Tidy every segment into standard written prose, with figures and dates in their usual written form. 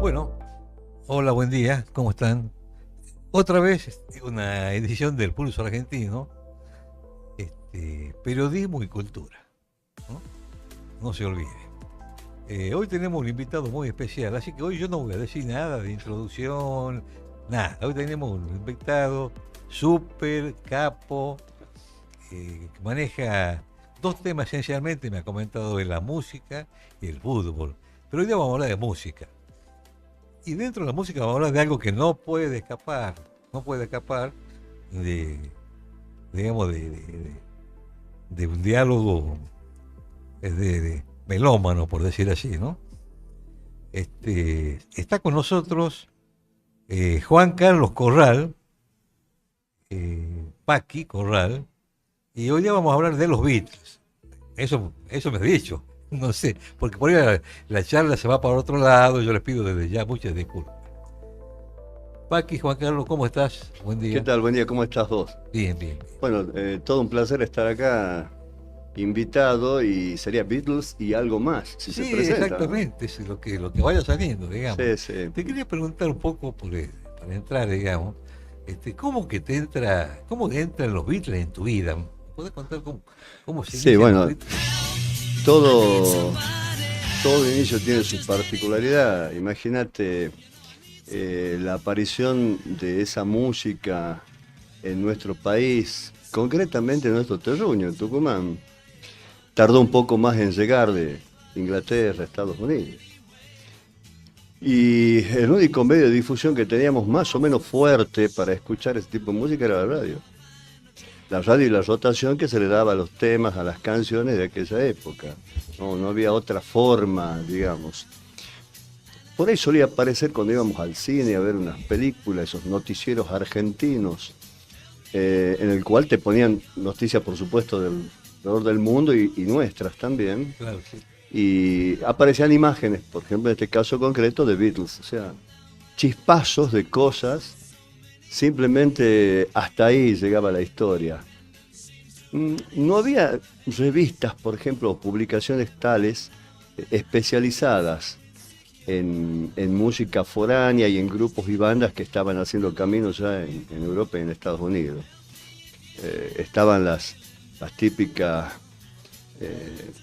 Bueno, hola, buen día, ¿cómo están? Otra vez una edición del Pulso Argentino, periodismo y cultura, ¿no? No se olvide. Hoy tenemos un invitado muy especial, así que hoy yo no voy a decir nada de introducción, nada. Hoy tenemos un invitado súper capo, que maneja dos temas esencialmente, me ha comentado, de la música y el fútbol. Pero hoy día vamos a hablar de música. Y dentro de la música vamos a hablar de algo que no puede escapar de, digamos, de un diálogo de melómano, por decir así, ¿no? Está con nosotros Juan Carlos Corral, Paqui Corral, y hoy día vamos a hablar de los Beatles. Eso me ha dicho, no sé, porque por ahí la charla se va para otro lado, yo les pido desde ya muchas disculpas. Paqui, Juan Carlos, ¿cómo estás? Buen ¿Qué día. tal? Buen día, ¿cómo estás vos? Bien, bien. Bueno, todo un placer estar acá invitado y sería Beatles y algo más, si se Sí, presenta, ¿no? exactamente, es lo que vaya saliendo, digamos. Sí, sí. Te quería preguntar un poco para entrar, digamos, cómo entran los Beatles en tu vida? ¿Me ¿Puedes contar cómo se Sí, inician los bueno, Beatles? todo, todo inicio tiene su particularidad. Imagínate la aparición de esa música en nuestro país, concretamente en nuestro terruño, en Tucumán. Tardó un poco más en llegar de Inglaterra a Estados Unidos. Y el único medio de difusión que teníamos más o menos fuerte para escuchar ese tipo de música era la radio. La radio y la rotación que se le daba a los temas, a las canciones de aquella época. No había otra forma, digamos. Por ahí solía aparecer cuando íbamos al cine a ver unas películas, esos noticieros argentinos, en el cual te ponían noticias, por supuesto, alrededor del mundo y nuestras también. Claro, sí. Y aparecían imágenes, por ejemplo, en este caso concreto, de Beatles, o sea, chispazos de cosas, simplemente hasta ahí llegaba la historia. No había revistas, por ejemplo, o publicaciones tales especializadas en música foránea y en grupos y bandas que estaban haciendo camino ya en Europa y en Estados Unidos. Estaban las típicas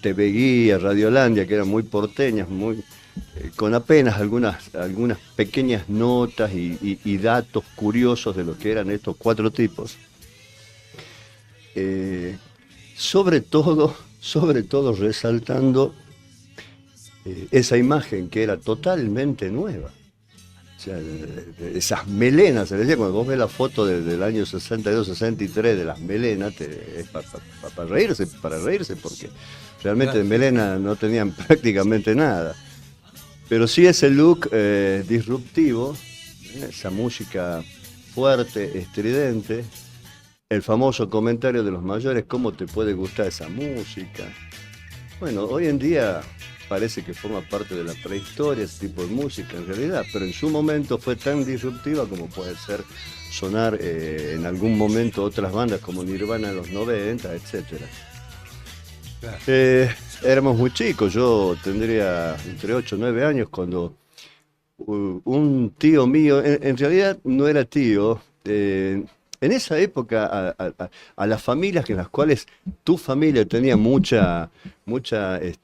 TV Guía, Radiolandia, que eran muy porteñas, con apenas algunas pequeñas notas y datos curiosos de lo que eran estos cuatro tipos. Eh, sobre todo resaltando esa imagen que era totalmente nueva. O sea, esas melenas, se decía, cuando vos ves la foto del año 62, 63 de las melenas, es para reírse, porque realmente Claro, de sí. melena no tenían prácticamente nada. Pero sí ese look disruptivo, esa música fuerte, estridente, el famoso comentario de los mayores, ¿cómo te puede gustar esa música? Bueno, hoy en día parece que forma parte de la prehistoria ese tipo de música en realidad, pero en su momento fue tan disruptiva como puede ser sonar en algún momento otras bandas como Nirvana en los 90, etcétera. Claro. Éramos muy chicos, yo tendría entre 8 o 9 años cuando un tío mío, en realidad no era tío, en esa época a las familias en las cuales tu familia tenía mucha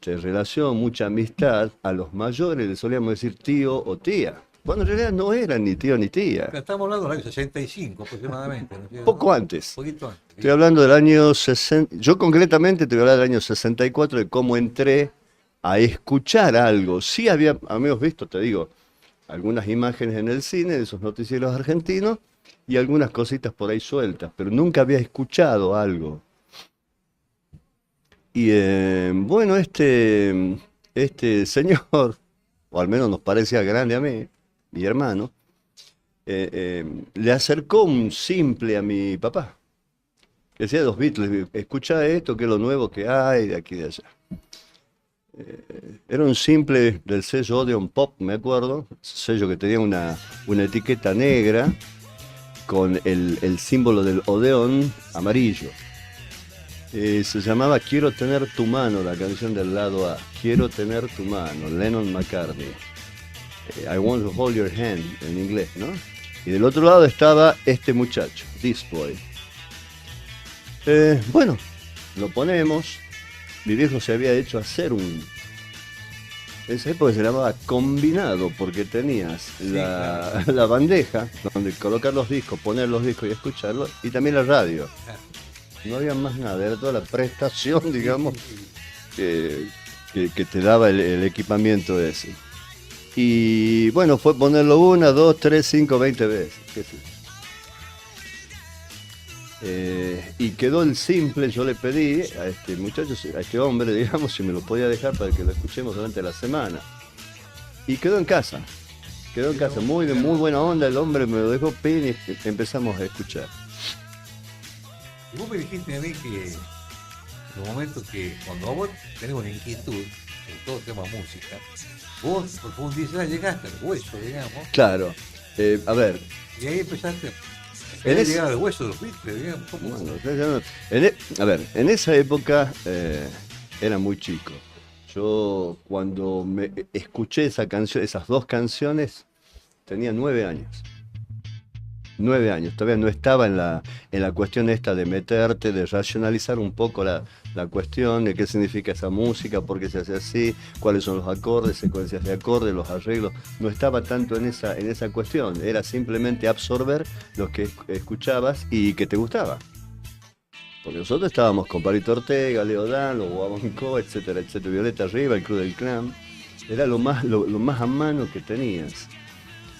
relación, mucha amistad, a los mayores les solíamos decir tío o tía, cuando en realidad no eran ni tío ni tía. Estamos hablando del año 65 aproximadamente, ¿no es cierto? Poco Un antes. poquito antes. Estoy Bien. hablando del año 60, yo concretamente te voy a hablar del año 64, de cómo entré a escuchar algo. Sí había amigos visto, te digo, algunas imágenes en el cine de esos noticieros argentinos y algunas cositas por ahí sueltas, pero nunca había escuchado algo. Y bueno, este señor, o al menos nos parecía grande a mí, mi hermano, le acercó un simple a mi papá, que decía de los Beatles, escucha esto, que es lo nuevo que hay de aquí y de allá. Era un simple del sello Odeon Pop, me acuerdo, sello que tenía una etiqueta negra con el símbolo del Odeón amarillo. Se llamaba Quiero tener tu mano, la canción del lado A. Quiero tener tu mano, Lennon McCartney. I Want to Hold Your Hand, en inglés, ¿no? Y del otro lado estaba este muchacho, This Boy. Bueno, lo ponemos. Mi viejo se había hecho hacer en esa época se llamaba combinado, porque tenías la bandeja donde colocar los discos, poner los discos y escucharlos, y también la radio. No había más nada, era toda la prestación, digamos, que te daba el equipamiento ese. Y bueno, fue ponerlo 1, 2, 3, 5, 20 veces. ¿Qué sé yo? Y quedó el simple. Yo le pedí a este muchacho, a este hombre, digamos, si me lo podía dejar para que lo escuchemos durante la semana. Y quedó en casa. Muy buena onda. El hombre me lo dejó pin y empezamos a escuchar. Y vos me dijiste a mí que en los momentos que cuando vos tenés una inquietud en todo tema música, vos profundizás, llegaste al hueso, digamos. Claro. A ver. Y ahí empezaste. Llegar al hueso de los Beatles, digamos. Bueno, a ver, en esa época era muy chico. Yo cuando me escuché esas dos canciones, tenía 9 años. 9 años, todavía no estaba en la cuestión esta de meterte, de racionalizar un poco la cuestión de qué significa esa música, por qué se hace así, cuáles son los acordes, secuencias de acordes, los arreglos. No estaba tanto en esa cuestión, era simplemente absorber lo que escuchabas y que te gustaba. Porque nosotros estábamos con Palito Ortega, Leo Dan, los Guabanco, etcétera, etcétera, Violeta Arriba, el Club del Clan. Era lo más a mano que tenías.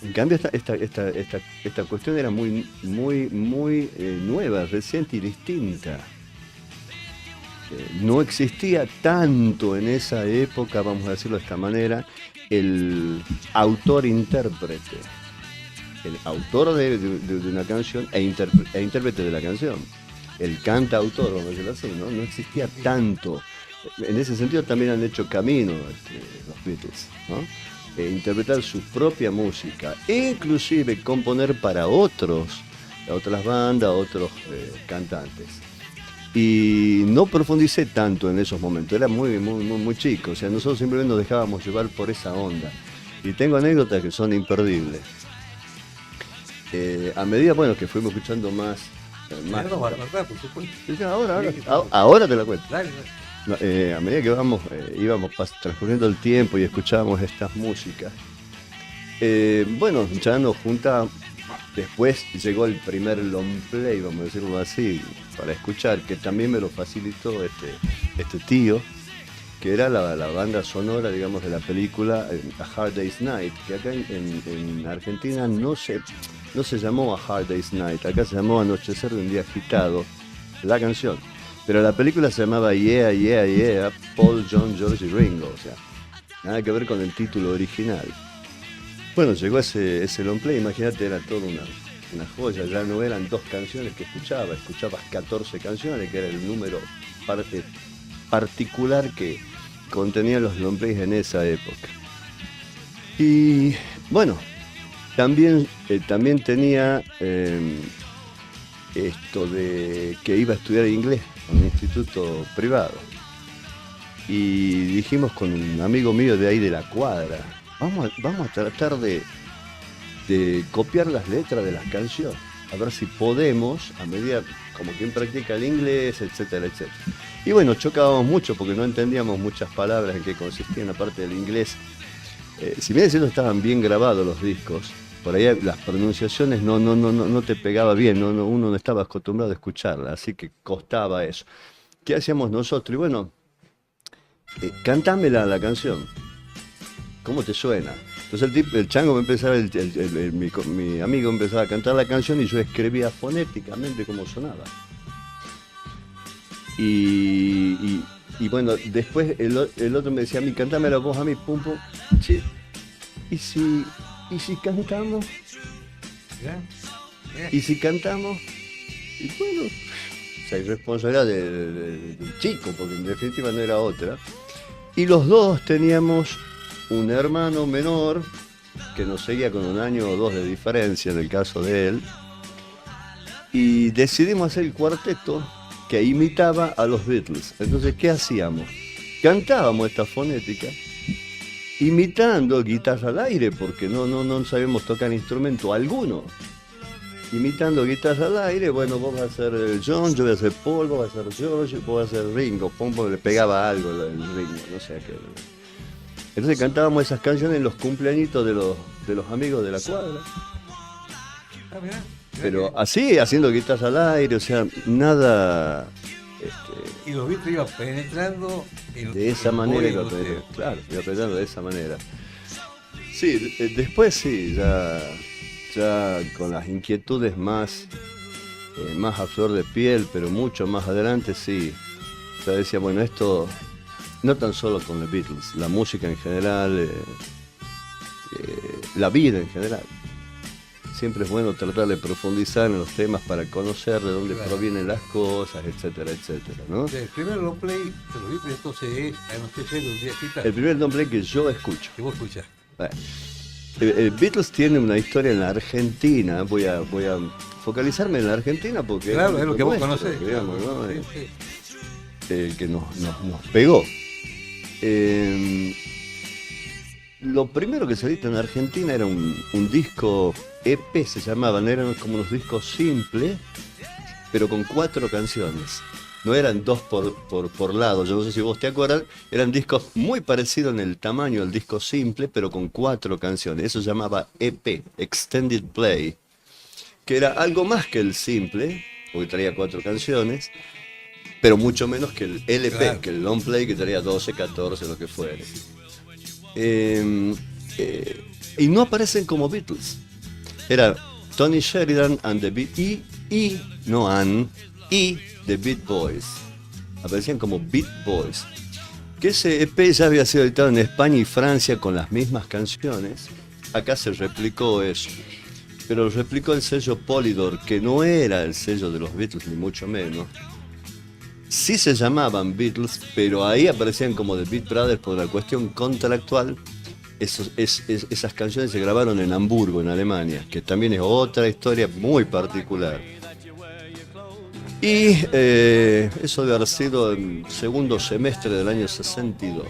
En cambio, esta cuestión era muy nueva, reciente y distinta. No existía tanto en esa época, vamos a decirlo de esta manera, el autor-intérprete. El autor de una canción e intérprete de la canción. El cantautor, vamos a decirlo así, ¿no? No existía tanto. En ese sentido también han hecho camino los Beatles, ¿no? Interpretar su propia música, e inclusive componer para otras bandas, otros cantantes. Y no profundicé tanto en esos momentos, era muy chico, o sea, nosotros simplemente nos dejábamos llevar por esa onda. Y tengo anécdotas que son imperdibles. A medida, bueno, que fuimos escuchando más. Por supuesto. Ahora te la cuento. Dale. A medida que íbamos transcurriendo el tiempo y escuchábamos estas músicas, bueno, ya nos juntamos. Después llegó el primer long play, vamos a decirlo así, para escuchar, que también me lo facilitó este tío, que era la banda sonora, digamos, de la película A Hard Day's Night, que acá en Argentina no se llamó A Hard Day's Night, acá se llamó Anochecer de un día agitado, la canción. Pero la película se llamaba Yeah, Yeah, Yeah, Paul, John, George y Ringo, o sea, nada que ver con el título original. Bueno, llegó ese long play, imagínate, era toda una joya, ya no eran 2 canciones que escuchabas 14 canciones, que era el número particular que contenían los long plays en esa época. Y bueno, también tenía esto de que iba a estudiar inglés en un instituto privado. Y dijimos con un amigo mío de ahí de la cuadra, vamos a tratar de copiar las letras de las canciones, a ver si podemos, a medida como quien practica el inglés, etcétera, etcétera. Y bueno, chocábamos mucho porque no entendíamos muchas palabras en que consistían aparte del inglés. Si bien es cierto, estaban bien grabados los discos, por ahí las pronunciaciones no te pegaba bien, uno no estaba acostumbrado a escucharla, así que costaba eso. ¿Qué hacíamos nosotros? Y bueno, cantámela la canción. ¿Cómo te suena? Entonces el chango me empezaba, mi amigo empezaba a cantar la canción y yo escribía fonéticamente cómo sonaba. Y bueno, después el otro me decía a mí, cantámela vos a mí, pum pum. Che, ¿y si cantamos? ¿Y si cantamos? Y bueno, o sea, irresponsabilidad del chico, porque en definitiva no era otra. Y los dos teníamos un hermano menor que nos seguía con 1 año o 2 de diferencia en el caso de él. Y decidimos hacer el cuarteto que imitaba a los Beatles. Entonces, ¿qué hacíamos? Cantábamos esta fonética imitando guitarra al aire, porque no sabemos tocar instrumento alguno. Imitando guitarra al aire, bueno, vos vas a ser John, yo voy a ser Paul, vos vas a ser George, vos vas a ser Ringo. Pompo le pegaba algo el Ringo, no sé qué. Entonces cantábamos esas canciones en los cumpleañitos de los amigos de la cuadra. Mirá Pero así, haciendo guitarra al aire, o sea, nada... y los Beatles iban penetrando de esa manera, iba penetrando de esa manera. Sí, después sí, ya con las inquietudes más a flor de piel, pero mucho más adelante sí. Ya decía, bueno, esto no tan solo con los Beatles, la música en general, la vida en general. Siempre es bueno tratar de profundizar en los temas para conocer de dónde provienen las cosas, etcétera, etcétera, ¿no? El primer long play de los Beatles entonces es, no sé si es un día quita. El primer long play que yo escucho. Que vos escuchás. Beatles tiene una historia en la Argentina, voy a focalizarme en la Argentina porque claro, es lo que vos conocés, digamos, ¿no? Sí. Que nos pegó. Lo primero que se editó en Argentina era un disco EP, se llamaban, eran como unos discos simples, pero con 4 canciones. No eran 2 por lado, yo no sé si vos te acuerdas, eran discos muy parecidos en el tamaño al disco simple, pero con 4 canciones. Eso se llamaba EP, Extended Play, que era algo más que el simple, porque traía 4 canciones, pero mucho menos que el LP, claro, que el long play, que traía 12, 14, lo que fuere. Y no aparecen como Beatles. Era Tony Sheridan and the The Beat Boys. Aparecían como Beat Boys. Que ese EP ya había sido editado en España y Francia con las mismas canciones. Acá se replicó eso. Pero lo replicó el sello Polydor, que no era el sello de los Beatles, ni mucho menos. Sí se llamaban Beatles, pero ahí aparecían como The Beat Brothers por la cuestión contractual. Esas canciones se grabaron en Hamburgo, en Alemania, que también es otra historia muy particular. Y eso debe haber sido el segundo semestre del año 62.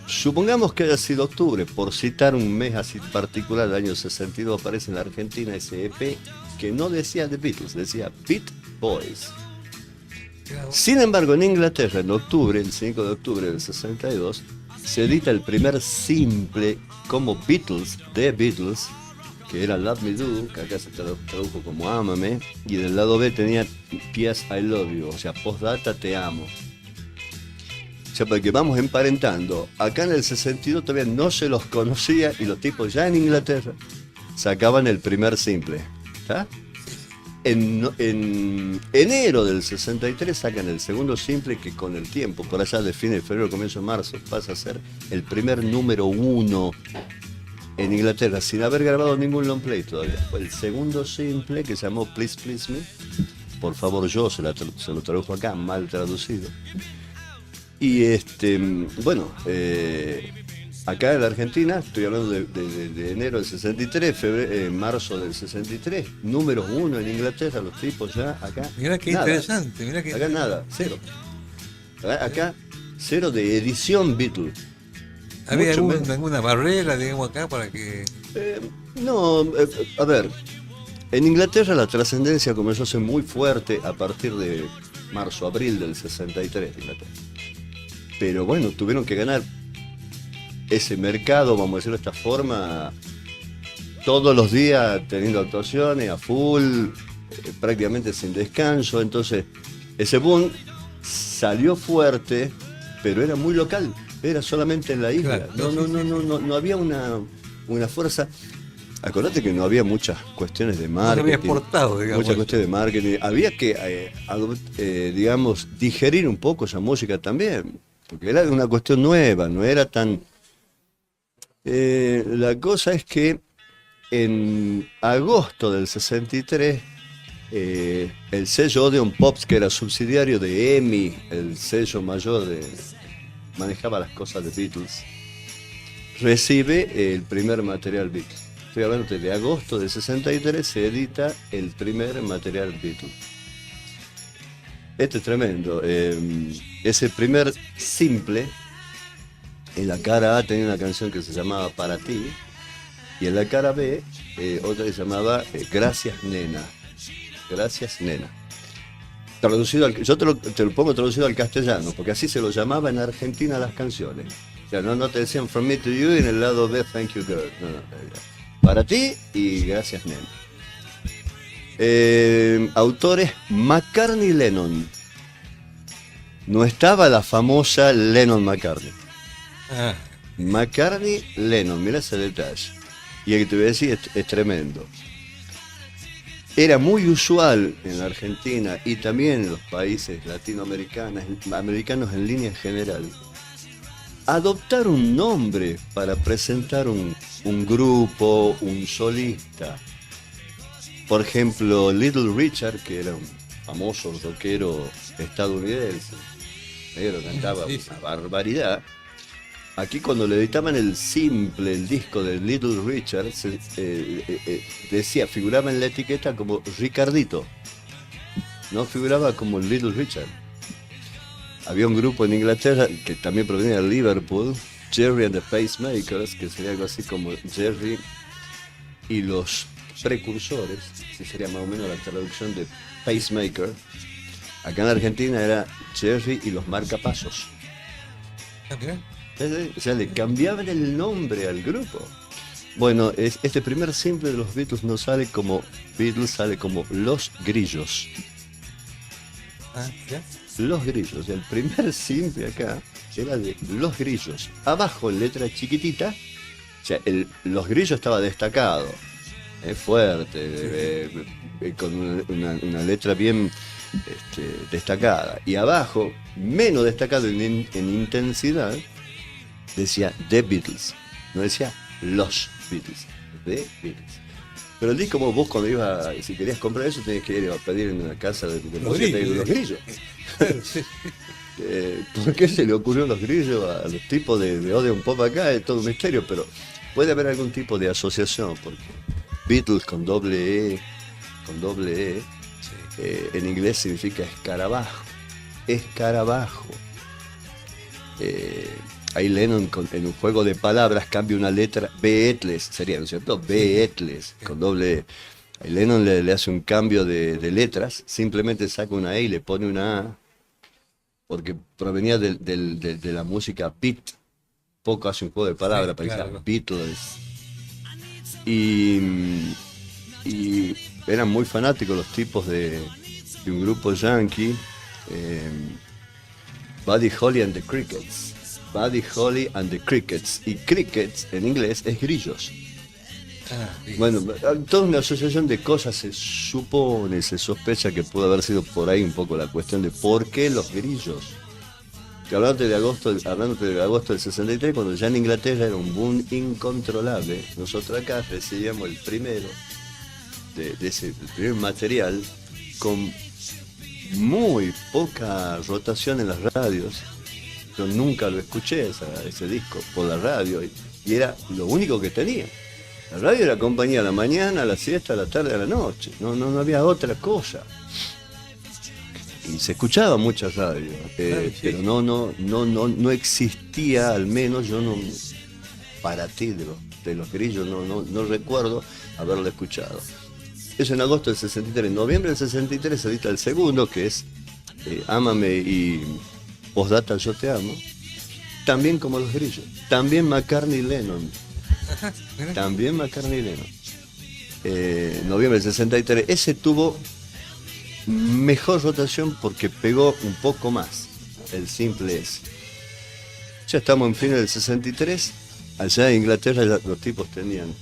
Supongamos que haya sido octubre, por citar un mes así particular del año 62, aparece en la Argentina ese EP que no decía The Beatles, decía Beat Boys. Sin embargo, en Inglaterra, en octubre, el 5 de octubre del 62, se edita el primer simple como Beatles, The Beatles, que era Love Me Do, que acá se tradujo como Ámame, y del lado B tenía P.S. I Love You, o sea, postdata te amo. O sea, porque vamos emparentando. Acá en el 62 todavía no se los conocía y los tipos ya en Inglaterra sacaban el primer simple. ¿Está? En enero del 63 sacan el segundo simple que con el tiempo, por allá de fin de febrero, comienzo de marzo, pasa a ser el primer número 1 en Inglaterra, sin haber grabado ningún long play todavía. Fue el segundo simple que se llamó Please Please Me. Por favor, yo se lo tradujo acá, mal traducido. Y bueno, acá en la Argentina, estoy hablando de enero del 63, marzo del 63, número 1 en Inglaterra, los tipos ya acá. Mirá qué nada. interesante, mirá qué acá nada, 0. Acá 0 de edición Beatles. ¿Había alguna barrera, digamos, acá para que...? A ver, en Inglaterra la trascendencia comenzó a ser muy fuerte a partir de marzo-abril del 63, Inglaterra. Pero bueno, tuvieron que ganar ese mercado, vamos a decirlo de esta forma, todos los días teniendo actuaciones a full, prácticamente sin descanso. Entonces, ese boom salió fuerte, pero era muy local, era solamente en la isla. Claro, no había una fuerza. Acordate que no había muchas cuestiones de marketing. No se había exportado, digamos. Muchas cuestiones de marketing. Había que, digamos, digerir un poco esa música también, porque era una cuestión nueva, no era tan... la cosa es que en agosto del 63, el sello Odeon Pops, que era subsidiario de EMI, el sello mayor manejaba las cosas de Beatles, recibe el primer material Beatles. Estoy hablando de agosto del 63, se edita el primer material Beatles. Este es tremendo. Ese primer simple, en la cara A tenía una canción que se llamaba Para ti, y en la cara B otra que se llamaba Gracias Nena. Gracias Nena. Traducido yo te lo pongo traducido al castellano, porque así se lo llamaba en Argentina las canciones. O sea, no te decían From Me to You y en el lado B Thank You Girl. No, Para ti y Gracias Nena. Autores McCartney y Lennon. No estaba la famosa Lennon-McCartney. Ah, McCartney-Lennon, mira ese detalle. Y el que te voy a decir es tremendo. Era muy usual en la Argentina y también en los países latinoamericanos en línea general, adoptar un nombre para presentar un grupo, un solista. Por ejemplo, Little Richard, que era un famoso rockero estadounidense, negro, cantaba una barbaridad. Aquí cuando le editaban el disco de Little Richard, figuraba en la etiqueta como Ricardito, no figuraba como Little Richard. Había un grupo en Inglaterra que también provenía de Liverpool, Jerry and the Pacemakers, que sería algo así como Jerry y los precursores, que sería más o menos la traducción de pacemaker. Acá en Argentina era Jerry y los marcapasos. ¿okay? O sea, le cambiaban el nombre al grupo. Bueno, este primer simple de los Beatles no sale como Beatles, sale como Los Grillos. Ah, ¿ya? Los Grillos. El primer simple acá era de Los Grillos. Abajo, en letra chiquitita, o sea, Los Grillos estaba destacado. Es fuerte, con una letra bien destacada. Y abajo, menos destacado en intensidad, decía The Beatles, no decía Los Beatles, The Beatles. Pero el disco, como vos cuando ibas, si querías comprar eso, tenías que ir a pedir en una casa de música de Los Grillos. ¿Por qué se le ocurrió Los Grillos a los tipos de Odeon Pop acá? Es todo un misterio, pero puede haber algún tipo de asociación, porque Beatles con doble E, en inglés significa escarabajo. Ahí Lennon en un juego de palabras cambia una letra, Beatles sería, ¿no es cierto? Beatles con doble E. Ahí Lennon le hace un cambio de letras, simplemente saca una E y le pone una A, porque provenía de la música beat. Poco hace un juego de palabras para decir Beatles. Y eran muy fanáticos los tipos de un grupo yankee, Buddy Holly and the Crickets. Buddy Holly and the Crickets. Y Crickets en inglés es grillos. Bueno, toda una asociación de cosas se sospecha que pudo haber sido por ahí un poco la cuestión de por qué los grillos. Que hablándote de agosto del 63, cuando ya en Inglaterra era un boom incontrolable, nosotros acá recibíamos el primero de ese primer material con muy poca rotación en las radios. Yo nunca lo escuché ese disco por la radio y era lo único que tenía. La radio era compañía a la mañana, a la siesta, a la tarde, a la noche. No había otra cosa. Y se escuchaba mucha radio, pero no existía, al menos yo no, para ti de los Grillos, no recuerdo haberlo escuchado. Es en agosto del 63. En noviembre del 63 se edita el segundo, que es Ámame y Postdata Yo Te Amo. También como los Grillos. También McCartney y Lennon. Noviembre del 63. Ese tuvo mejor rotación porque pegó un poco más. El simple es. Ya estamos en fines del 63. Allá en Inglaterra los tipos tenían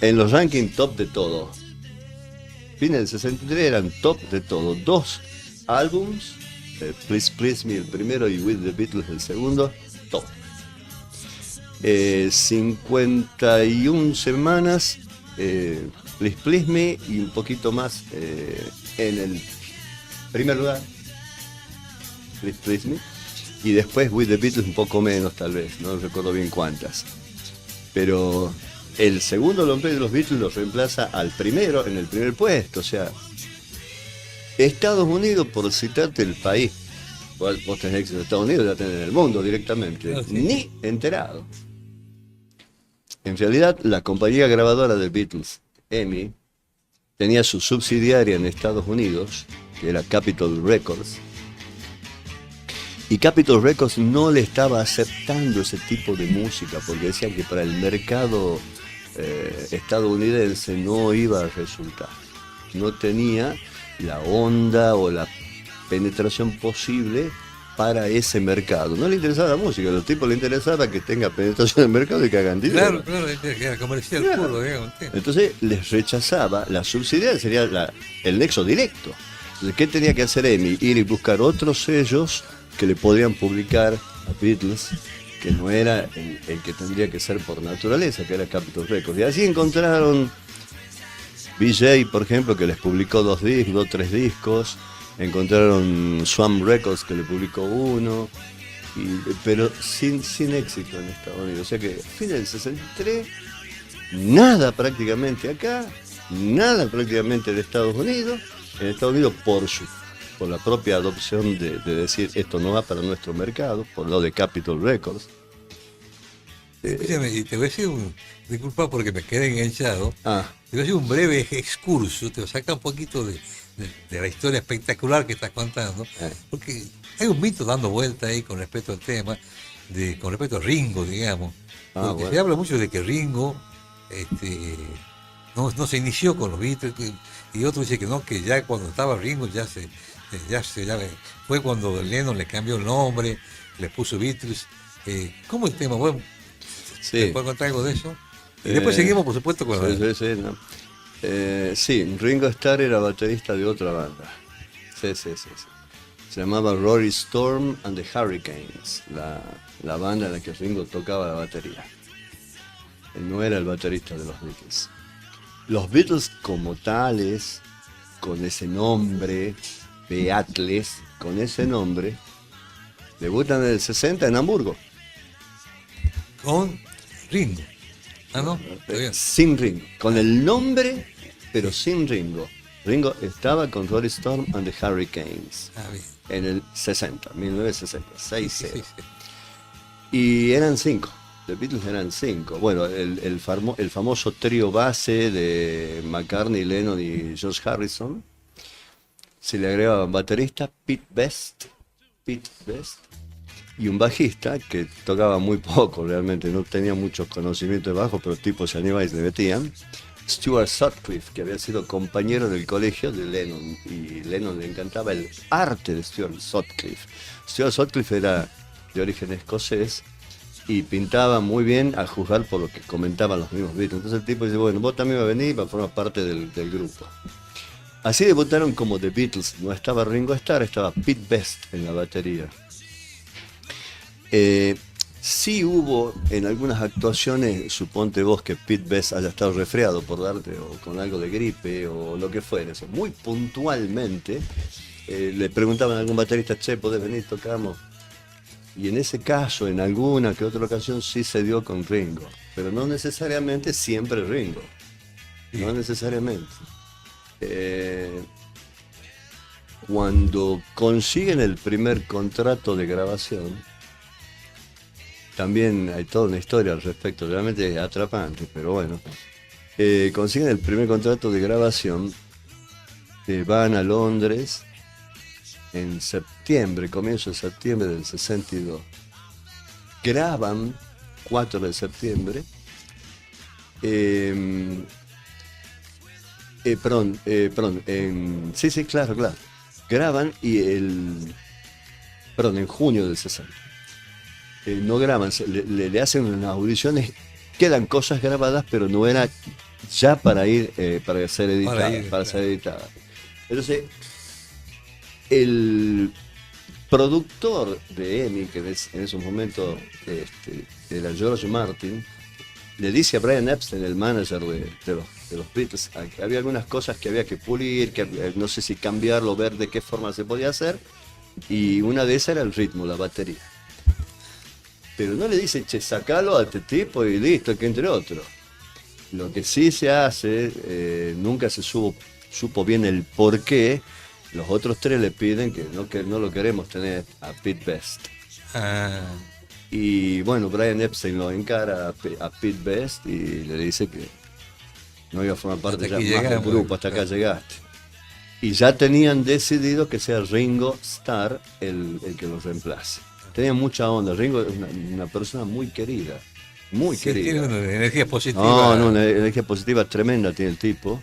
en los rankings top de todo. Fines del 63 eran top de todo. 2 álbums, Please Please Me el primero y With the Beatles el segundo, top. 51 semanas, Please Please Me y un poquito más en el primer lugar, Please Please Me, y después With the Beatles un poco menos tal vez, no recuerdo bien cuántas. Pero el segundo long play de los Beatles los reemplaza al primero en el primer puesto, o sea, Estados Unidos, por citarte el país, vos tenés éxito en Estados Unidos, ya tenés en el mundo directamente, Claro, sí. ni enterado. En realidad, la compañía grabadora de Beatles, EMI, tenía su subsidiaria en Estados Unidos, que era Capitol Records, y Capitol Records no le estaba aceptando ese tipo de música porque decían que para el mercado estadounidense no iba a resultar. No tenía la onda o la penetración posible para ese mercado. No le interesaba la música, a los tipos les interesaba que tenga penetración en el mercado y que hagan dinero. Claro, que era comercial Claro. puro, digamos. Sí. Entonces les rechazaba, la subsidiaria sería el nexo directo. Entonces, ¿qué tenía que hacer EMI? Ir y buscar otros sellos que le podrían publicar a Beatles, que no era el que tendría que ser por naturaleza, que era Capitol Records. Y así encontraron BJ, por ejemplo, que les publicó 2 discos, 3 discos. Encontraron Swamp Records, que le publicó 1. Pero sin éxito en Estados Unidos. O sea que a fines del 63, nada prácticamente acá, nada prácticamente en Estados Unidos. En Estados Unidos por la propia adopción de decir esto no va para nuestro mercado, por lo de Capitol Records. Escúchame, y te voy a decir disculpa porque me quedé enganchado. Ah, Te voy a hacer un breve excurso, te saca un poquito de la historia espectacular que estás contando, porque hay un mito dando vuelta ahí con respecto al tema, con respecto a Ringo, digamos. Porque bueno. se habla mucho de que Ringo no se inició con los Beatles, y otro dice que no, que ya cuando estaba Ringo ya fue cuando Lennon le cambió el nombre, le puso Beatles. ¿Cómo es el tema? Bueno, sí. ¿puedes contar algo de eso? Y después seguimos, por supuesto, con Sí, no. Sí, Ringo Starr era baterista de otra banda. Sí. Se llamaba Rory Storm and the Hurricanes, la banda en la que Ringo tocaba la batería. Él no era el baterista de los Beatles. Los Beatles como tales, con ese nombre, Beatles, con ese nombre, debutan en el 60 en Hamburgo. con Ringo. Ah, no, está bien. Sin Ringo, con el nombre, pero sin Ringo. Ringo estaba con Rory Storm and the Hurricanes Ah, bien. en el 60, 1960, 6-0. Sí. Y eran 5, The Beatles eran 5. Bueno, el famoso trío base de McCartney, Lennon y George Harrison. Se le agregaban baterista Pete Best, y un bajista que tocaba muy poco, realmente no tenía muchos conocimientos de bajo, pero tipo se animaba y se le metían. Stuart Sutcliffe, que había sido compañero del colegio de Lennon, y Lennon le encantaba el arte de Stuart Sutcliffe. Stuart Sutcliffe era de origen escocés y pintaba muy bien a juzgar por lo que comentaban los mismos Beatles. Entonces el tipo dice, bueno, vos también vas a venir para formar parte del grupo. Así debutaron como The Beatles. No estaba Ringo Starr, estaba Pete Best en la batería. Sí hubo en algunas actuaciones, suponte vos que Pete Best haya estado resfriado por darte, o con algo de gripe, o lo que fuera, eso. Muy puntualmente le preguntaban a algún baterista, che, ¿podés venir, tocamos? Y en ese caso, en alguna que otra ocasión, sí se dio con Ringo, pero no necesariamente siempre Ringo, no necesariamente. Cuando consiguen el primer contrato de grabación, también hay toda una historia al respecto, realmente es atrapante, pero bueno. Consiguen el primer contrato de grabación, van a Londres en septiembre, comienzo de septiembre del 62. Graban 4 de septiembre. Sí, claro. Graban en junio del 60. No graban, le hacen unas audiciones, quedan cosas grabadas, pero no era ya para ir, para ser editada. Entonces, el productor de EMI, que en esos momentos era George Martin, le dice a Brian Epstein, el manager de los Beatles, que había algunas cosas que había que pulir, que no sé si cambiarlo, ver de qué forma se podía hacer, y una de esas era el ritmo, la batería. Pero no le dice, che, sacalo a este tipo y listo, que entre otro. Lo que sí se hace, nunca se supo bien el por qué, Los otros tres le piden que no lo queremos tener a Pete Best. Ah, Y bueno, Brian Epstein lo encara a Pete Best y le dice que no iba a formar parte Hasta ya aquí más del llegamos, grupo, hasta acá claro. llegaste. Y ya tenían decidido que sea Ringo Starr el que los reemplace. Tenían mucha onda. Ringo es una persona muy querida, muy sí, tiene querida. una energía positiva. No, una energía positiva tremenda tiene el tipo.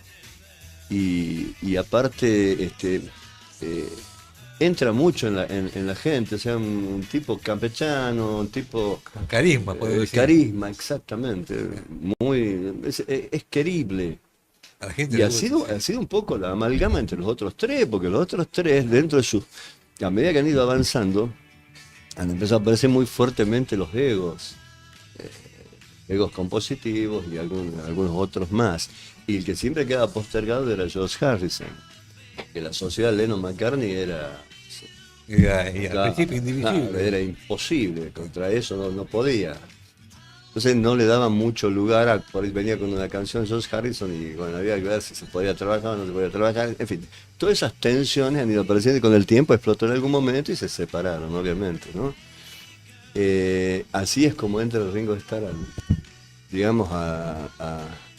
Y aparte, eh, entra mucho en la gente, o sea, un tipo campechano, un tipo Con carisma, puedo decir. carisma, exactamente, es querible. A la gente Y le gusta. ha sido un poco la amalgama entre los otros tres, porque los otros tres, dentro de sus, a medida que han ido avanzando, han empezado a aparecer muy fuertemente los egos compositivos y algunos otros más. Y el que siempre quedaba postergado era George Harrison, que la sociedad Lennon-McCartney era, Y al claro, principio indivisible. era imposible, contra eso no podía. Entonces no le daba mucho lugar, por ahí venía con una canción George Harrison y bueno, había que ver si se podía trabajar o no se podía trabajar, en fin. Todas esas tensiones han ido apareciendo y con el tiempo explotó en algún momento y se separaron, obviamente, ¿no? Así es como entra Ringo Starr, digamos, a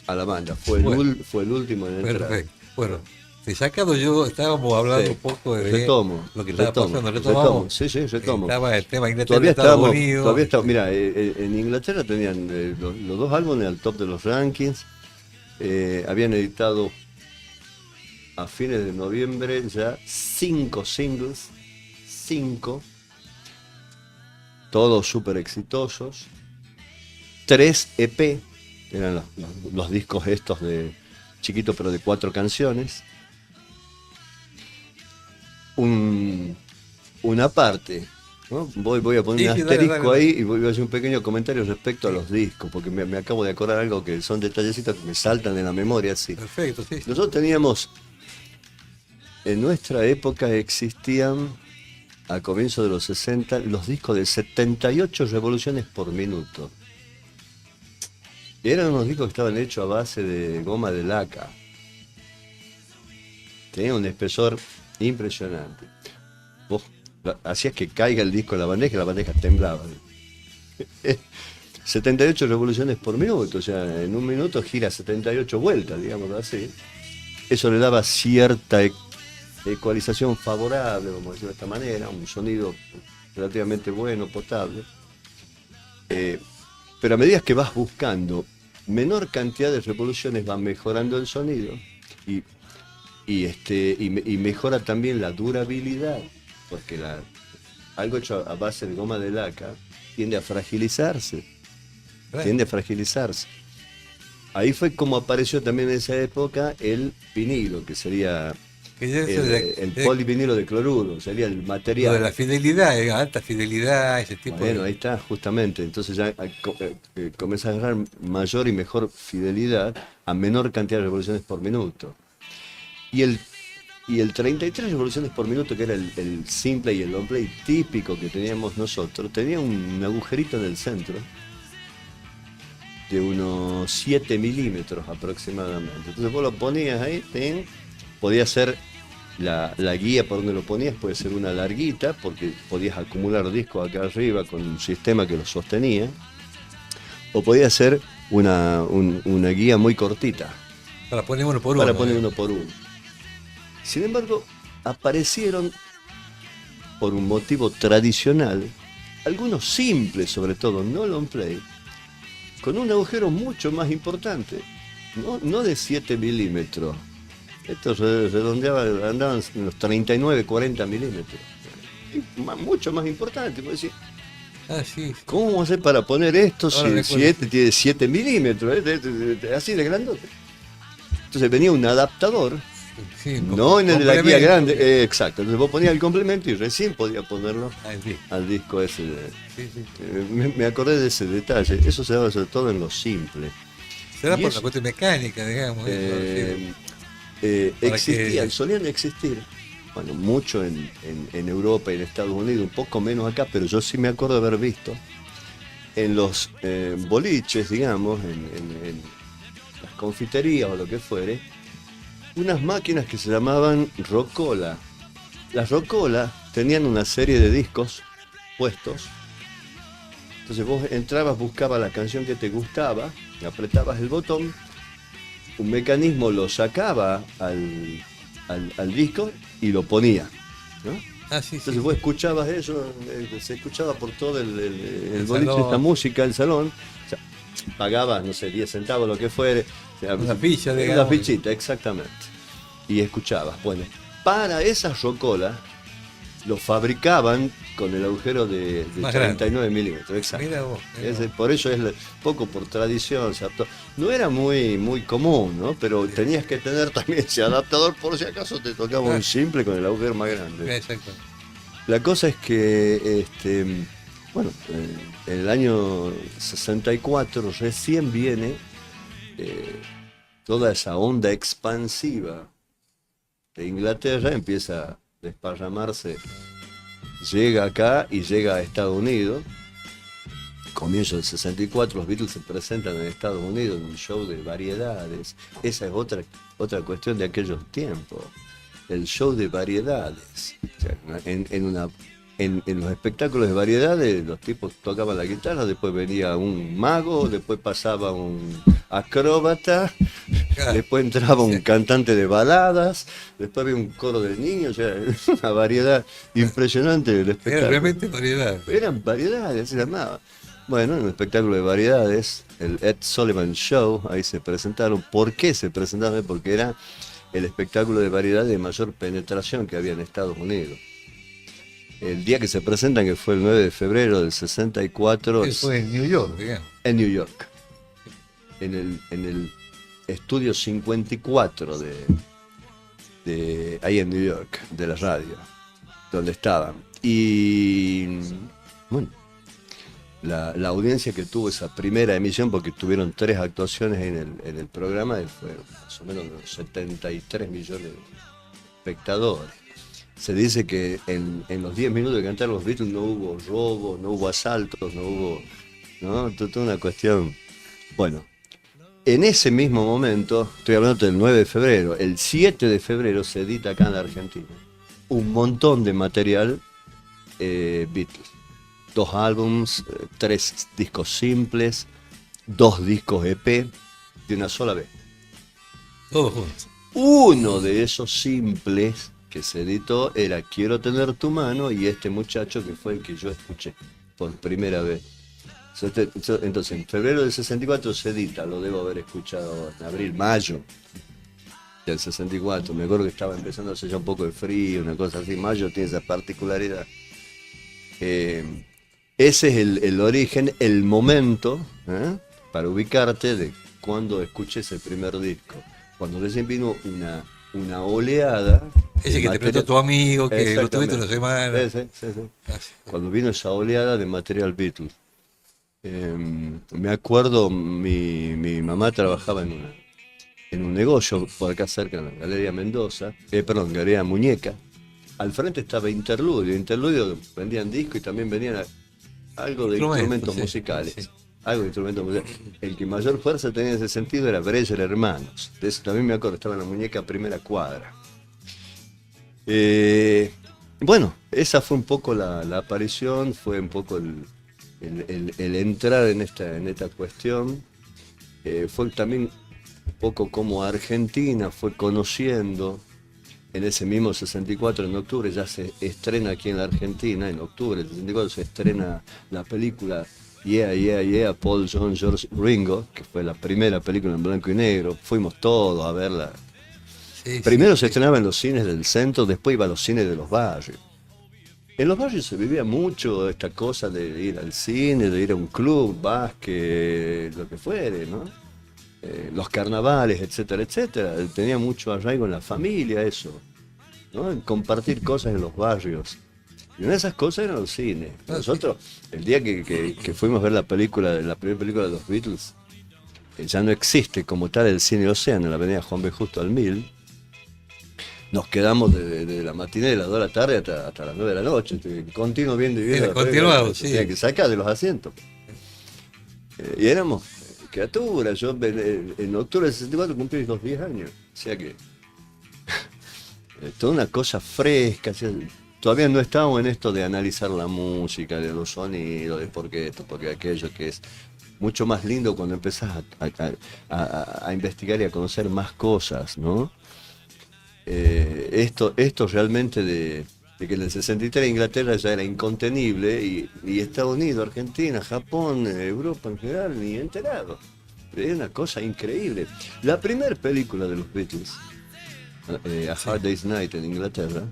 la banda. Fue el último en entrar. Perfecto. Bueno, te sacado yo, estábamos hablando Sí, un poco de retomo, lo que estaba pasando. retomo. Retomamos. Sí, retomo. Estaba el tema Inglaterra, Todavía Estados estábamos, Unidos. mira, en Inglaterra tenían los dos álbumes al top de los rankings. Habían editado a fines de noviembre ya 5 singles, 5, todos súper exitosos. 3 EP, eran los discos estos de chiquitos pero de 4 canciones. Una parte, ¿no? Voy a poner Sí, un sí, dale, asterisco dale. ahí y voy a hacer un pequeño comentario respecto a los discos, porque me acabo de acordar algo que son detallecitos que me saltan en la memoria, sí. Perfecto, sí. Nosotros teníamos, en nuestra época existían, a comienzos de los 60, los discos de 78 revoluciones por minuto. Eran unos discos que estaban hechos a base de goma de laca. Tenían un espesor impresionante. Vos hacías que caiga el disco en la bandeja temblaba. 78 revoluciones por minuto, o sea, en un minuto gira 78 vueltas, digamos así. Eso le daba cierta ecualización favorable, vamos a decirlo de esta manera, un sonido relativamente bueno, potable. Pero a medida que vas buscando menor cantidad de revoluciones, va mejorando el sonido y mejora también la durabilidad, porque algo hecho a base de goma de laca tiende a fragilizarse, Claro. tiende a fragilizarse. Ahí fue como apareció también en esa época el vinilo, que sería Que ya eso el polivinilo de cloruro, sería el lo de material. la fidelidad, alta fidelidad, ese tipo Bueno, de. ahí está, justamente. Entonces ya comienza a agarrar mayor y mejor fidelidad a menor cantidad de revoluciones por minuto. Y el 33 revoluciones por minuto, que era el simple y el long play típico que teníamos nosotros, tenía un agujerito en el centro de unos 7 milímetros aproximadamente. Entonces vos lo ponías ahí, podía ser la guía por donde lo ponías, puede ser una larguita, porque podías acumular discos acá arriba con un sistema que los sostenía, o podía ser una guía muy cortita, Para poner uno por uno. para poner uno por uno. Sin embargo, aparecieron, por un motivo tradicional, algunos simples, sobre todo, no long play, con un agujero mucho más importante, no de 7 milímetros. Estos redondeaban, andaban en los 39, 40 milímetros. Mucho más importante, puedo decir. Ah, sí. ¿Cómo vamos a hacer para poner esto Ahora si recuerdo, este tiene 7 milímetros? Así de grandote. Entonces venía un adaptador, sí, no en el de la guía complemento. grande, exacto. Entonces vos ponías el complemento y recién podías ponerlo Ah, sí, al disco ese. sí, sí. Me acordé de ese detalle. Eso se daba sobre todo en lo simple. Será Y por eso, la cuestión mecánica, digamos. eh, Para existían, que- solían existir, bueno, mucho en Europa y en Estados Unidos, un poco menos acá, pero yo sí me acuerdo de haber visto en los boliches, digamos, en las confiterías o lo que fuere, unas máquinas que se llamaban Rocola. las rocolas tenían una serie de discos puestos. Entonces vos entrabas, buscabas la canción que te gustaba, apretabas el botón, un mecanismo lo sacaba al disco y lo ponía, ¿no? Sí, Entonces sí, vos sí. escuchabas eso, se escuchaba por todo el boliche, salón. esta música, el salón. O sea, pagabas, no sé, 10 centavos, lo que fuere. O sea, Una ficha, una digamos. fichita, exactamente. Y escuchabas. Bueno, para esas rocolas lo fabricaban con el agujero de Más 39 milímetros, exacto. Mira vos. Mira vos. Por eso es poco por tradición, se adaptó. No era muy común, ¿no? Pero tenías que tener también ese adaptador por si acaso te tocaba un simple con el agujero más grande. Exacto. La cosa es que, bueno, en el año 64 recién viene toda esa onda expansiva de Inglaterra, empieza a desparramarse, llega acá y llega a Estados Unidos. Comienzo del 64, los Beatles se presentan en Estados Unidos en un show de variedades. Esa es otra cuestión de aquellos tiempos. El show de variedades. O sea, en los espectáculos de variedades, los tipos tocaban la guitarra, después venía un mago, después pasaba un acróbata, después entraba un cantante de baladas, después había un coro de niños, o sea, una variedad impresionante del espectáculo. Era realmente variedad. Eran variedades, se llamaba. Bueno, en el espectáculo de variedades, el Ed Sullivan Show, ahí se presentaron. ¿Por qué se presentaron? Porque era el espectáculo de variedades de mayor penetración que había en Estados Unidos. El día que se presentan, que fue el 9 de febrero del 64, Fue en New York, digamos. en New York, en el estudio 54 ahí en New York, de la radio, donde estaban. Y bueno, la audiencia que tuvo esa primera emisión, porque tuvieron 3 actuaciones en el programa, fue más o menos unos 73 millones de espectadores. Se dice que en los 10 minutos de cantar los Beatles no hubo robos, no hubo asaltos, no hubo, ¿no? Toda una cuestión. Bueno, en ese mismo momento, estoy hablando del 9 de febrero, el 7 de febrero se edita acá en la Argentina un montón de material Beatles. 2 álbums, 3 discos simples, 2 discos EP de una sola vez. Todos juntos. Uno de esos simples que se editó era Quiero tener tu mano, y este muchacho que fue el que yo escuché por primera vez. Entonces, en febrero del 64 se edita, lo debo haber escuchado en abril, mayo del 64. Me acuerdo que estaba empezando a hacer ya un poco de frío, una cosa así. Mayo tiene esa particularidad. Ese es el origen, el momento, para ubicarte de cuando escuché ese primer disco. Cuando recién vino una oleada. Ese que te prestó tu amigo, que lo tuviste una semana. Sí. Cuando vino esa oleada de material Beatles. Me acuerdo, mi mamá trabajaba en un negocio por acá cerca, en la Galería Mendoza, Galería Muñeca. Al frente estaba Interludio. Interludio vendían discos y también vendían algo de instrumentos musicales. Sí. Algo de instrumentos musicales. El que mayor fuerza tenía en ese sentido era Breyer Hermanos. De eso también me acuerdo, estaba en la Muñeca Primera Cuadra. Bueno, esa fue un poco la aparición, fue un poco el entrar en esta cuestión. Fue también un poco como Argentina fue conociendo. En ese mismo 64, en octubre, ya se estrena aquí en la Argentina, en octubre del 64 se estrena la película Yeah, Paul, John, George, Ringo, que fue la primera película en blanco y negro. Fuimos todos a verla. Sí, primero se estrenaba en los cines del centro, después iba a los cines de los barrios. En los barrios se vivía mucho esta cosa de ir al cine, de ir a un club, básquet, lo que fuere, ¿no? Los carnavales, etcétera, etcétera. Tenía mucho arraigo en la familia eso, ¿no? En compartir cosas en los barrios. Y una de esas cosas eran los cines. Nosotros, el día que fuimos a ver la primera película de los Beatles, ya no existe como tal el Cine Océano en la avenida Juan B. Justo al 1000. Nos quedamos de la matiné de las 2 de la tarde hasta las 9 de la noche, continuo viendo y viendo. Continuado, sí. Tenía que sacar de los asientos. Y éramos criaturas. Yo en octubre del 64 cumplí los 10 años. O sea que toda una cosa fresca. Todavía no estamos en esto de analizar la música, de los sonidos, de por qué esto, por qué aquello, que es mucho más lindo cuando empezás a investigar y a conocer más cosas, ¿no? Esto realmente de que en el 63 Inglaterra ya era incontenible y Estados Unidos, Argentina, Japón, Europa en general, ni enterado. Era una cosa increíble. La primera película de los Beatles, A Hard Day's Night en Inglaterra,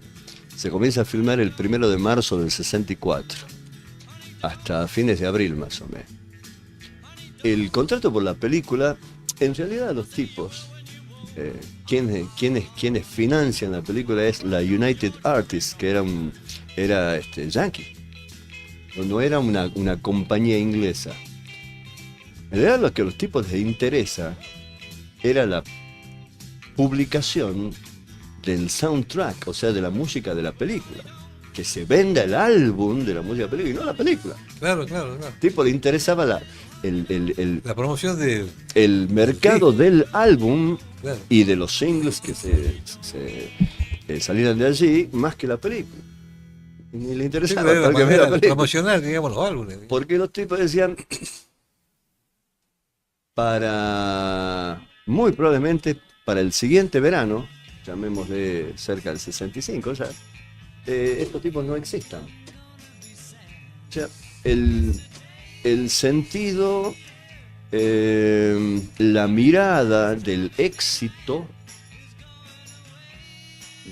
se comienza a filmar el 1 de marzo del 64, hasta fines de abril más o menos. El contrato por la película, en realidad los tipos, quienes financian la película es la United Artists, que era yankee, no era una compañía inglesa. En realidad lo que a los tipos les interesa era la publicación del soundtrack, o sea, de la música de la película. Que se venda el álbum de la música de la película y no la película. Claro. Al tipo le interesaba la promoción el mercado del álbum, claro, y de los singles que se salieran de allí, más que la película. Y ni le interesaba era la para que vea manera la de película. promocionar, digamos, los álbumes. Porque los tipos decían, muy probablemente para el siguiente verano, llamémosle cerca del 65 ya, estos tipos no existan. O sea, el sentido, la mirada del éxito,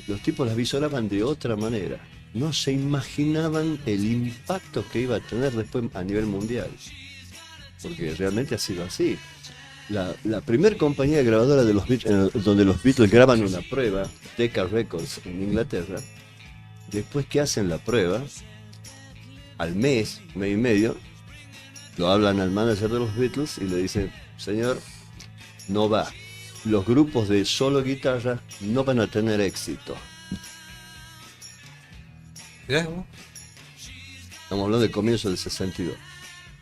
los tipos las visoraban de otra manera. No se imaginaban el impacto que iba a tener después a nivel mundial. Porque realmente ha sido así. La primera compañía grabadora de los Beatles, donde los Beatles graban una prueba, Decca Records en Inglaterra, después que hacen la prueba, al mes y medio, lo hablan al manager de los Beatles y le dicen, señor, no va. Los grupos de solo guitarra no van a tener éxito. ¿Mirá vos? Estamos hablando del comienzo del 62.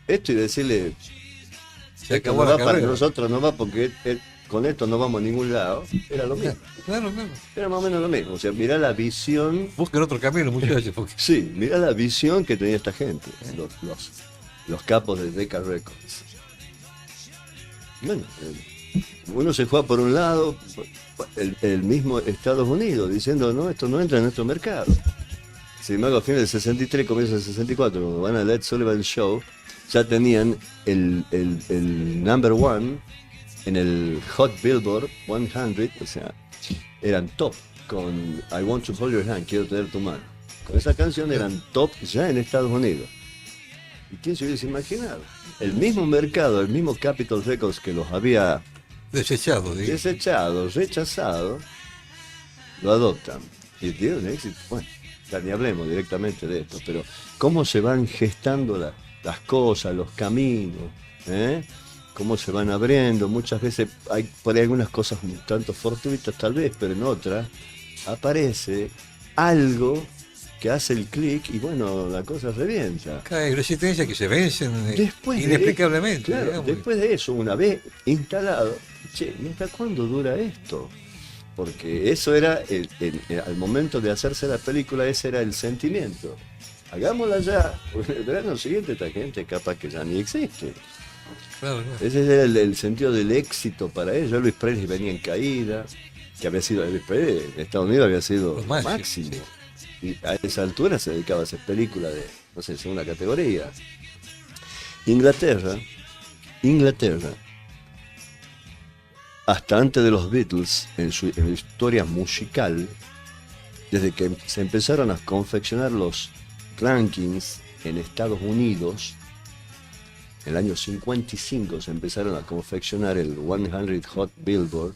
Esto y decirle, Se esto acabó no la va para carrera. nosotros, no va porque con esto no vamos a ningún lado, era lo mismo. Claro. Era más o menos lo mismo. O sea, mirá la visión. Busquen otro camino, muchachos. Porque... Sí, mirá la visión que tenía esta gente, los capos de Decca Records. Bueno, uno se fue por un lado, el mismo Estados Unidos, diciendo, no, esto no entra en nuestro mercado. Sin embargo, a fines del 63, comienzo del 64, cuando van al Ed Sullivan Show, ya tenían el number one en el Hot Billboard 100, o sea, eran top con I Want to Hold Your Hand, quiero tener tu mano. Con esa canción eran top ya en Estados Unidos. ¿Y quién se hubiese imaginado? El mismo mercado, el mismo Capitol Records que los había Desechado, digamos. desechado, rechazado, lo adoptan. Y tienen éxito. Bueno, ya ni hablemos directamente de esto, pero cómo se van gestando las cosas, los caminos, ¿eh? Cómo se van abriendo. Muchas veces hay por ahí algunas cosas un tanto fortuitas tal vez, pero en otras aparece algo que hace el clic y bueno, la cosa revienta. Hay resistencias que se vencen Después inexplicablemente. claro, digamos. después de eso, una vez instalado, che, ¿y hasta cuándo dura esto? Porque eso era, al momento de hacerse la película, ese era el sentimiento. Hagámosla ya, porque el verano siguiente esta gente capaz que ya ni existe. Claro. Ese era el sentido del éxito para ellos. Elvis Presley venía en caída, que había sido Elvis Presley, en Estados Unidos había sido Lo lo máximo, máximo. Y a esa altura se dedicaba a hacer películas de, no sé, segunda categoría. Inglaterra, hasta antes de los Beatles, en su historia musical, desde que se empezaron a confeccionar los rankings en Estados Unidos, en el año 55 se empezaron a confeccionar el 100 Hot Billboard.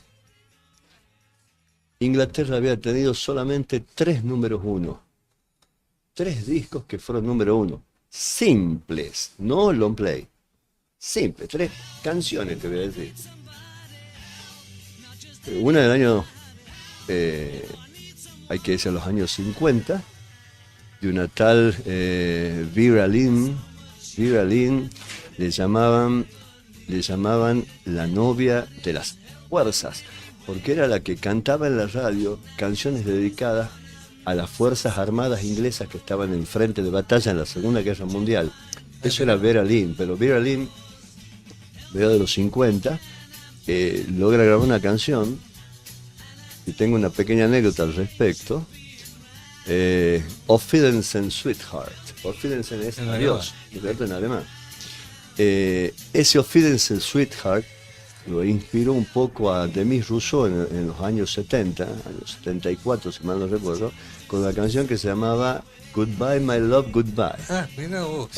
Inglaterra había tenido solamente 3 números 1. 3 discos que fueron número 1. Simples, no long play. Simples, 3 canciones te voy a decir. Una del año, hay que decir los años 50, de una tal Vera Lynn. Vera Lynn le llamaban la novia de las fuerzas. porque era la que cantaba en la radio canciones dedicadas a las Fuerzas Armadas inglesas que estaban en frente de batalla en la Segunda Guerra Mundial. Eso era Vera Lynn, pero Vera Lynn, de los 50, logra grabar una canción, y tengo una pequeña anécdota al respecto. Auf Wiedersehen, Sweetheart. Auf Wiedersehen es adiós, en alemán. Ese Auf Wiedersehen, Sweetheart lo inspiró un poco a Demis Rousseau en los años 70, años 74, si mal no recuerdo, con la canción que se llamaba Goodbye, My Love, Goodbye. Ah, mira vos.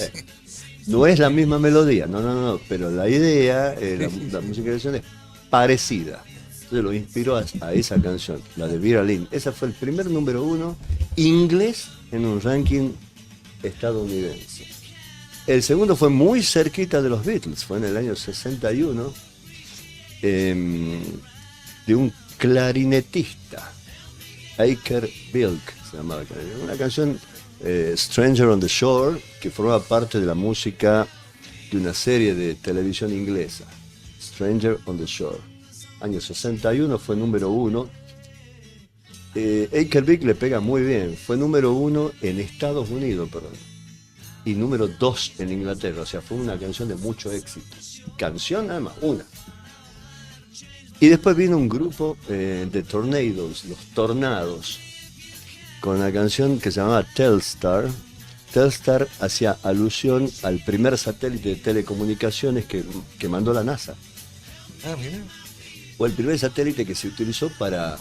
No es la misma melodía, no, pero la idea, la musicalización es parecida. Entonces lo inspiró a esa canción, la de Vera Lynn. Esa fue el primer número 1 inglés en un ranking estadounidense. El segundo fue muy cerquita de los Beatles, fue en el año 61, de un clarinetista, Aker Bilk, se llamaba, una canción Stranger on the Shore, que formaba parte de la música de una serie de televisión inglesa, Stranger on the Shore. Año 61 fue número 1. Aker Bilk le pega muy bien, fue número 1 en Estados Unidos, perdón, y número 2 en Inglaterra, o sea, fue una canción de mucho éxito. Canción nada más, una. Y después vino un grupo de Tornadoes, los Tornados, con una canción que se llamaba Telstar. Telstar hacía alusión al primer satélite de telecomunicaciones que mandó la NASA. Ah, mira. O el primer satélite que se utilizó para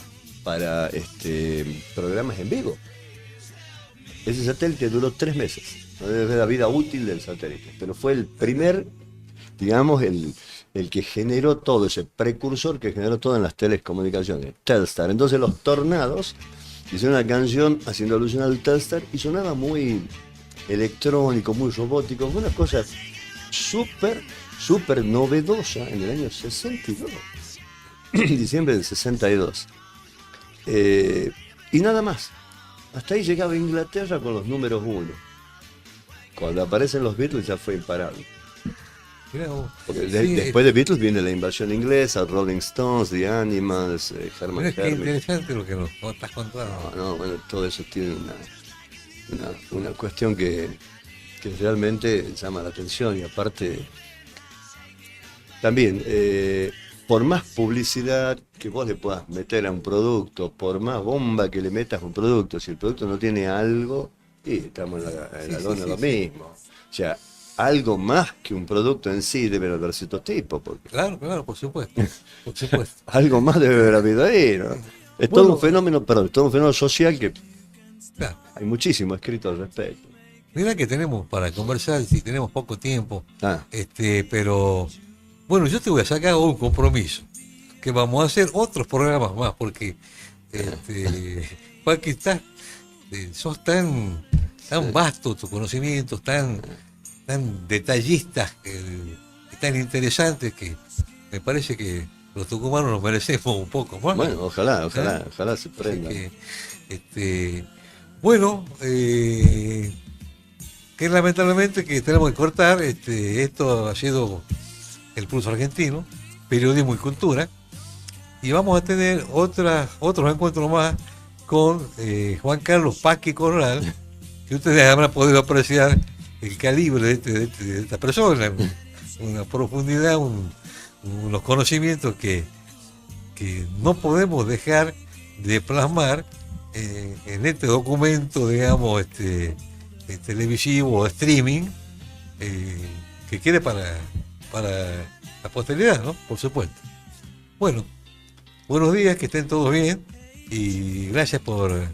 programas en vivo. Ese satélite duró 3 meses. No debe ver la vida útil del satélite, pero fue el primer, digamos, el que generó todo, ese precursor que generó todo en las telecomunicaciones, Telstar. Entonces los Tornados hicieron una canción haciendo alusión al Telstar y sonaba muy electrónico, muy robótico, fue una cosa súper novedosa en el año 62, diciembre del 62. Y nada más. Hasta ahí llegaba Inglaterra con los números 1. Cuando aparecen los Beatles ya fue imparable. Porque después de Beatles viene la invasión inglesa, Rolling Stones, The Animals, Herman Hermit. Qué interesante lo que nos estás contando. No, bueno, todo eso tiene una cuestión que realmente llama la atención, y aparte también por más publicidad que vos le puedas meter a un producto, por más bomba que le metas a un producto, si el producto no tiene algo, y estamos en la lona lo mismo. O sea, algo más que un producto en sí debe haber cierto tipo. Porque Claro, por supuesto. Por supuesto. algo más debe haber habido ahí, ¿no? Es todo un fenómeno social que Claro. hay muchísimo escrito al respecto. Mira que tenemos para conversar, si tenemos poco tiempo, Ah. pero bueno, yo te voy a sacar un compromiso, que vamos a hacer otros programas más, porque Paqui, sos tan vasto tus conocimientos, tan detallistas, tan interesantes, que me parece que los tucumanos nos merecemos un poco más. Bueno, ojalá se prenda. Bueno, que lamentablemente que tenemos que cortar. Esto ha sido el Pulso Argentino, periodismo y cultura, y vamos a tener otros encuentros más con Juan Carlos Paqui Corral, que ustedes habrán podido apreciar el calibre de esta persona, una profundidad, unos conocimientos que no podemos dejar de plasmar en este documento, digamos, televisivo o streaming, que quede para la posteridad, ¿no? Por supuesto. Bueno, buenos días, que estén todos bien, y gracias por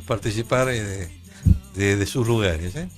participar de sus lugares, ¿eh?